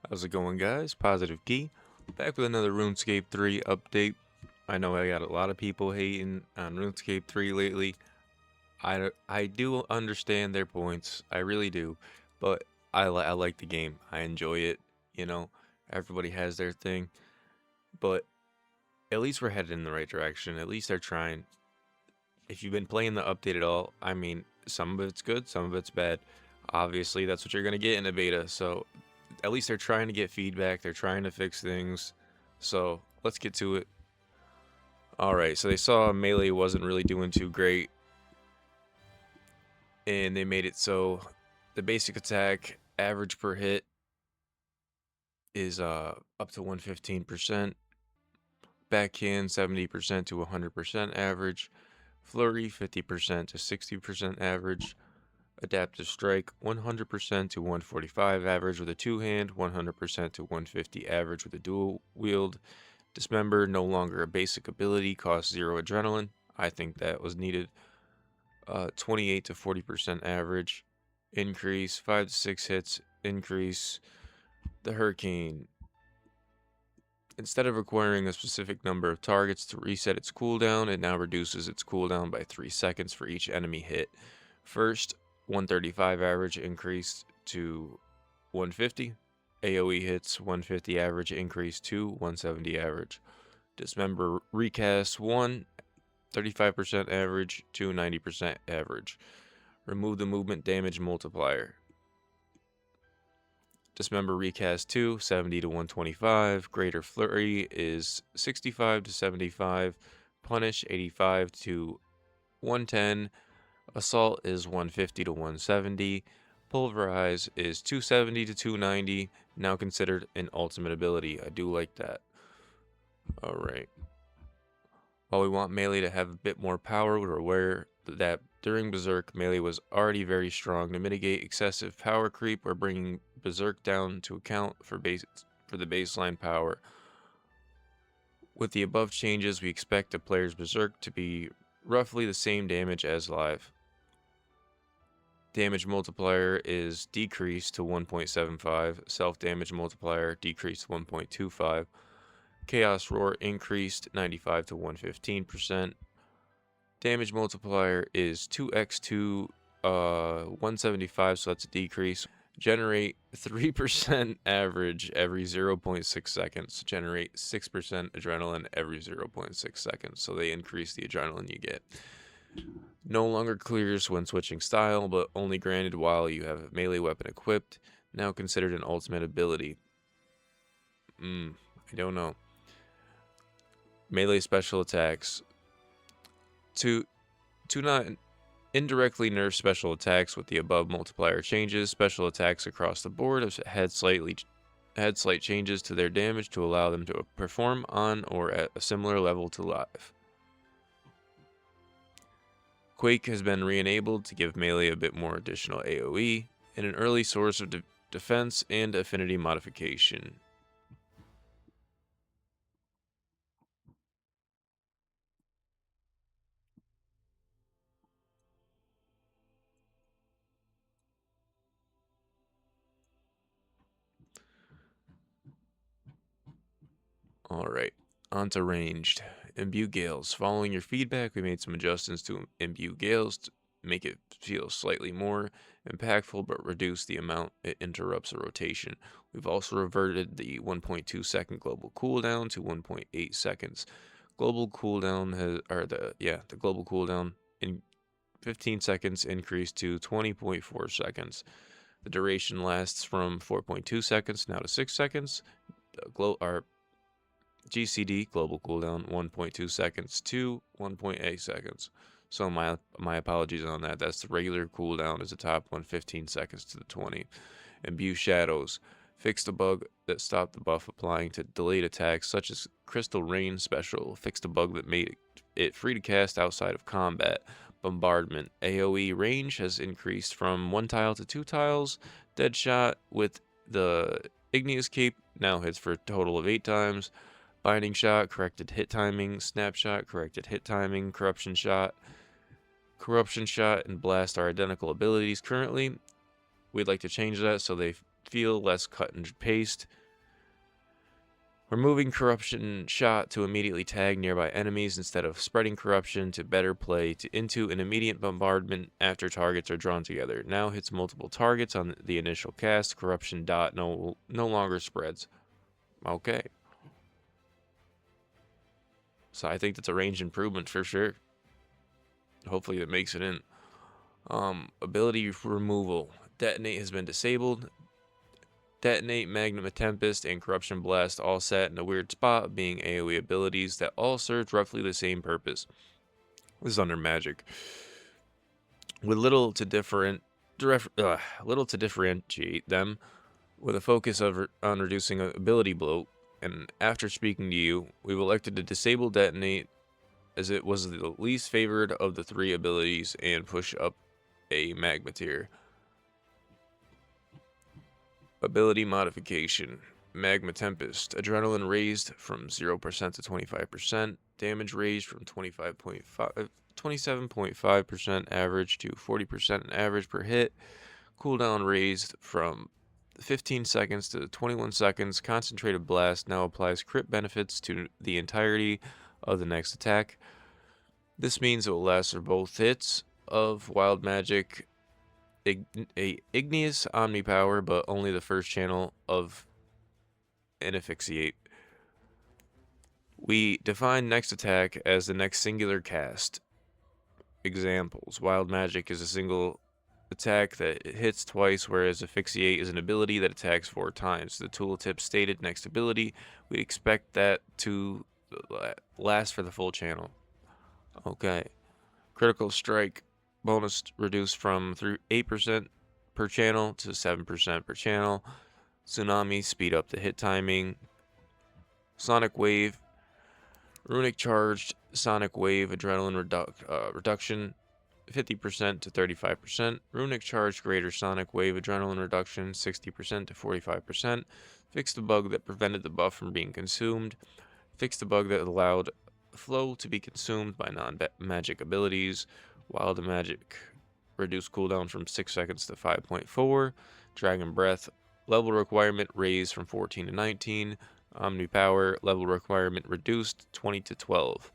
How's it going, guys? Positive Key, back with another RuneScape 3 update. I know I got a lot of people hating on RuneScape 3 lately. I do understand their points, I really do, but I like the game. I enjoy it. You know, everybody has their thing, but at least we're headed in the right direction. At least they're trying. If you've been playing the update at all, I mean, some of it's good, some of it's bad. Obviously, that's what you're gonna get in a beta. So at least they're trying to get feedback. They're trying to fix things. So let's get to it. All right. So they saw melee wasn't really doing too great, and they made it so the basic attack average per hit is up to 115%, backhand 70% to 100% average, flurry 50% to 60% average, adaptive strike 100% to 145 average with a two hand, 100% to 150 average with a dual wield. Dismember no longer a basic ability, costs 0 adrenaline. I think that was needed. 28 to 40% average increase, 5 to 6 hits increase. The Hurricane, instead of requiring a specific number of targets to reset its cooldown, it now reduces its cooldown by 3 seconds for each enemy hit. First, 135 average increased to 150. AoE hits 150 average increased to 170 average. Dismember recast 1, 35% average to 90% average. Remove the movement damage multiplier. Dismember recast 2, 70 to 125. Greater flurry is 65 to 75. Punish 85 to 110. Assault is 150 to 170. Pulverize is 270 to 290. Now considered an ultimate ability. I do like that. Alright. While we want melee to have a bit more power, we're aware that during Berserk, melee was already very strong. To mitigate excessive power creep, we're bringing Berserk down to account for the baseline power. With the above changes, we expect a player's Berserk to be roughly the same damage as live. Damage multiplier is decreased to 1.75. Self-damage multiplier decreased to 1.25. Chaos Roar increased 95 to 115%. Damage multiplier is 2x to 175, so that's a decrease. Generate 3% average every 0.6 seconds. Generate 6% adrenaline every 0.6 seconds. So they increase the adrenaline you get. No longer clears when switching style, but only granted while you have a melee weapon equipped. Now considered an ultimate ability. I don't know. Melee special attacks. To not indirectly nerf special attacks with the above multiplier changes, special attacks across the board have had slight changes to their damage to allow them to perform on or at a similar level to live. Quake has been re-enabled to give melee a bit more additional AoE and an early source of defense and affinity modification. Alright, onto ranged. Imbue Gales. Following your feedback, we made some adjustments to Imbue Gales to make it feel slightly more impactful but reduce the amount it interrupts a rotation. We've also reverted the 1.2 second global cooldown to 1.8 seconds. Global cooldown the global cooldown in 15 seconds increased to 20.4 seconds. The duration lasts from 4.2 seconds now to 6 seconds. Our GCD, global cooldown, 1.2 seconds to 1.8 seconds. So my apologies on that. That's the regular cooldown is the top one, 15 seconds to the 20. Imbue Shadows. Fix the bug that stopped the buff applying to delayed attacks such as Crystal Rain Special. Fix the bug that made it free to cast outside of combat. Bombardment. AoE range has increased from 1 tile to 2 tiles. Deadshot with the Igneous Cape now hits for a total of 8 times. Binding Shot, corrected hit timing. Snapshot, corrected hit timing. Corruption Shot. Corruption Shot and Blast are identical abilities currently. We'd like to change that so they feel less cut and paste. Removing corruption shot to immediately tag nearby enemies instead of spreading corruption to better play into an immediate bombardment after targets are drawn together. Now hits multiple targets on the initial cast. Corruption dot no longer spreads. Okay. So I think that's a range improvement for sure. Hopefully it makes it in. Ability removal. Detonate has been disabled. Detonate, Magnum Tempest, and Corruption Blast all set in a weird spot, being AoE abilities that all serve roughly the same purpose. This is under magic. With little to differentiate them, with a focus on reducing ability bloat, and after speaking to you, we've elected to disable Detonate as it was the least favored of the 3 abilities and push up a magma tier. Ability modification. Magma Tempest. Adrenaline raised from 0% to 25%. Damage raised from 27.5% average to 40% average per hit. Cooldown raised from 15 seconds to 21 seconds. Concentrated Blast now applies crit benefits to the entirety of the next attack. This means it will last for both hits of Wild Magic, Igneous Omni Power, but only the first channel of an Asphyxiate. We define next attack as the next singular cast. Examples. Wild Magic is a single attack that hits twice, whereas Asphyxiate is an ability that attacks 4 times. The tooltip stated next ability, we expect that to last for the full channel. Okay. Critical Strike bonus reduced from 8% per channel to 7% per channel. Tsunami, speed up the hit timing. Sonic Wave, Runic Charged Sonic Wave, Adrenaline reduction 50% to 35%. Runic Charged Greater Sonic Wave, Adrenaline reduction 60% to 45%. Fix the bug that prevented the buff from being consumed. Fix the bug that allowed flow to be consumed by non-magic abilities. Wild Magic, reduce cooldown from 6 seconds to 5.4. Dragon Breath, level requirement raised from 14 to 19. Omni Power, level requirement reduced 20 to 12.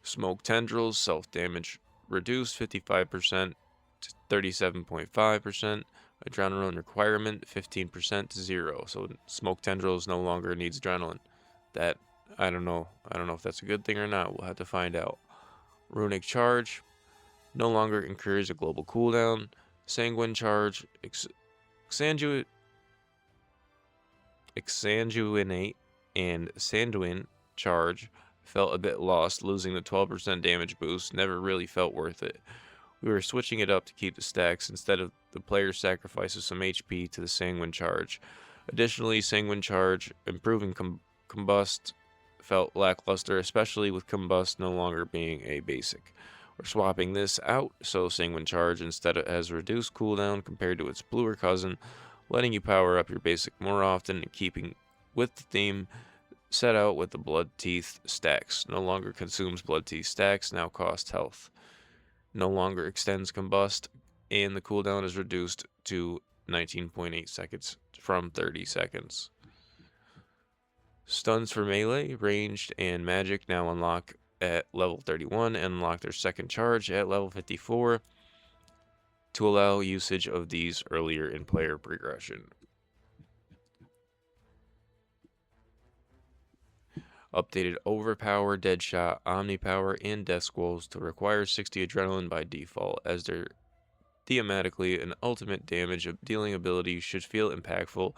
Smoke Tendrils, self-damage reduced 55% to 37.5%. Adrenaline requirement 15% to 0. So Smoke Tendrils no longer needs adrenaline. That, I don't know if that's a good thing or not. We'll have to find out. Runic Charge no longer incurs a global cooldown. Sanguine Charge, Exsanguinate, and Sanguine Charge felt a bit lost, losing the 12% damage boost. Never really felt worth it. We were switching it up to keep the stacks instead of the player sacrifices some HP to the Sanguine Charge. Additionally, Sanguine Charge improving Combust felt lackluster, especially with Combust no longer being a basic. We're swapping this out, so Sanguine Charge instead has reduced cooldown compared to its bluer cousin, letting you power up your basic more often and keeping with the theme set out with the Blood Teeth stacks. No longer consumes Blood Teeth stacks, now cost health. No longer extends Combust, and the cooldown is reduced to 19.8 seconds from 30 seconds. Stuns for melee, ranged, and magic now unlock at level 31 and unlock their second charge at level 54 to allow usage of these earlier in player progression. Updated Overpower, Deadshot, Omnipower, and Death Squalls to require 60 adrenaline by default, as their thematically an ultimate damage dealing ability should feel impactful,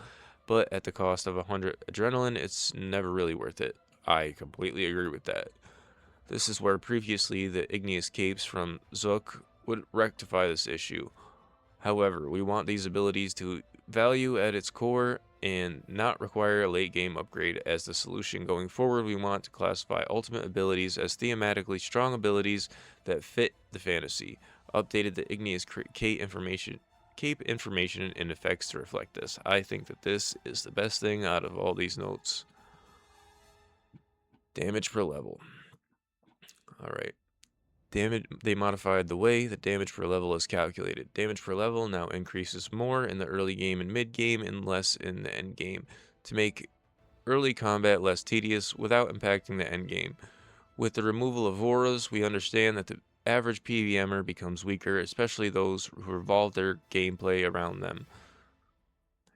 but at the cost of 100 adrenaline, it's never really worth it. I completely agree with that. This is where previously the Igneous Capes from Zook would rectify this issue. However, we want these abilities to value at its core and not require a late game upgrade. As the solution going forward, we want to classify ultimate abilities as thematically strong abilities that fit the fantasy. Updated the Igneous Cape information and effects to reflect this. I think that this is the best thing out of all these notes. Damage per level. Alright. They modified the way the damage per level is calculated. Damage per level now increases more in the early game and mid game and less in the end game to make early combat less tedious without impacting the end game. With the removal of auras, we understand that the average PvMer becomes weaker, especially those who revolve their gameplay around them.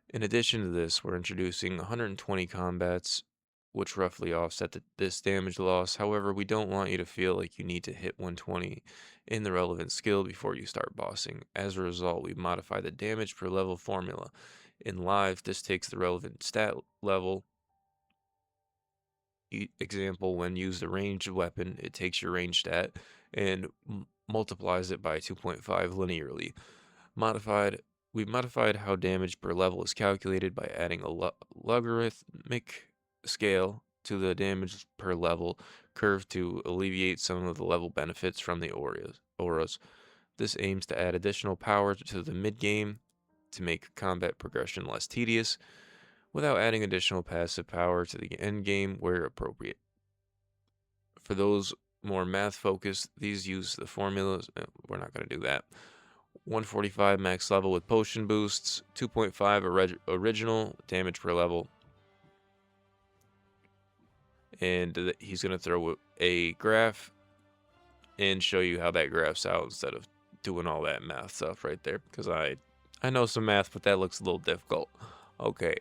In addition to this, we're introducing 120 combats, which roughly offset this damage loss. However, we don't want you to feel like you need to hit 120 in the relevant skill before you start bossing. As a result, we modify the damage per level formula. In live, this takes the relevant stat level. Example, when used a ranged weapon, it takes your range stat and multiplies it by 2.5 linearly. We modified how damage per level is calculated by adding a logarithmic scale to the damage per level curve to alleviate some of the level benefits from the auras. This aims to add additional power to the mid-game to make combat progression less tedious, without adding additional passive power to the end game where appropriate. For those more math-focused, these use the formulas. We're not going to do that. 145 max level with potion boosts, 2.5 original damage per level, and he's going to throw a graph and show you how that graphs out instead of doing all that math stuff right there, because I know some math, but that looks a little difficult. Okay,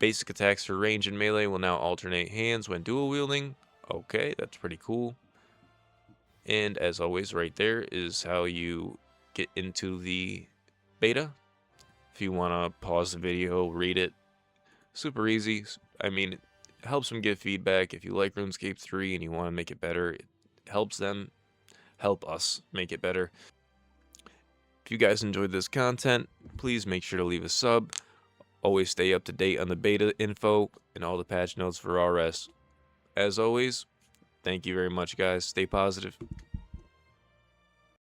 basic attacks for range and melee will now alternate hands when dual wielding. Okay, that's pretty cool. And as always, right there is how you get into the beta. If you want to pause the video, read it, super easy. I mean, it helps them give feedback. If you like RuneScape 3 and you want to make it better, it helps them help us make it better. If you guys enjoyed this content, please make sure to leave a sub. Always stay up to date on the beta info and all the patch notes for RS. As always, thank you very much, guys. Stay positive.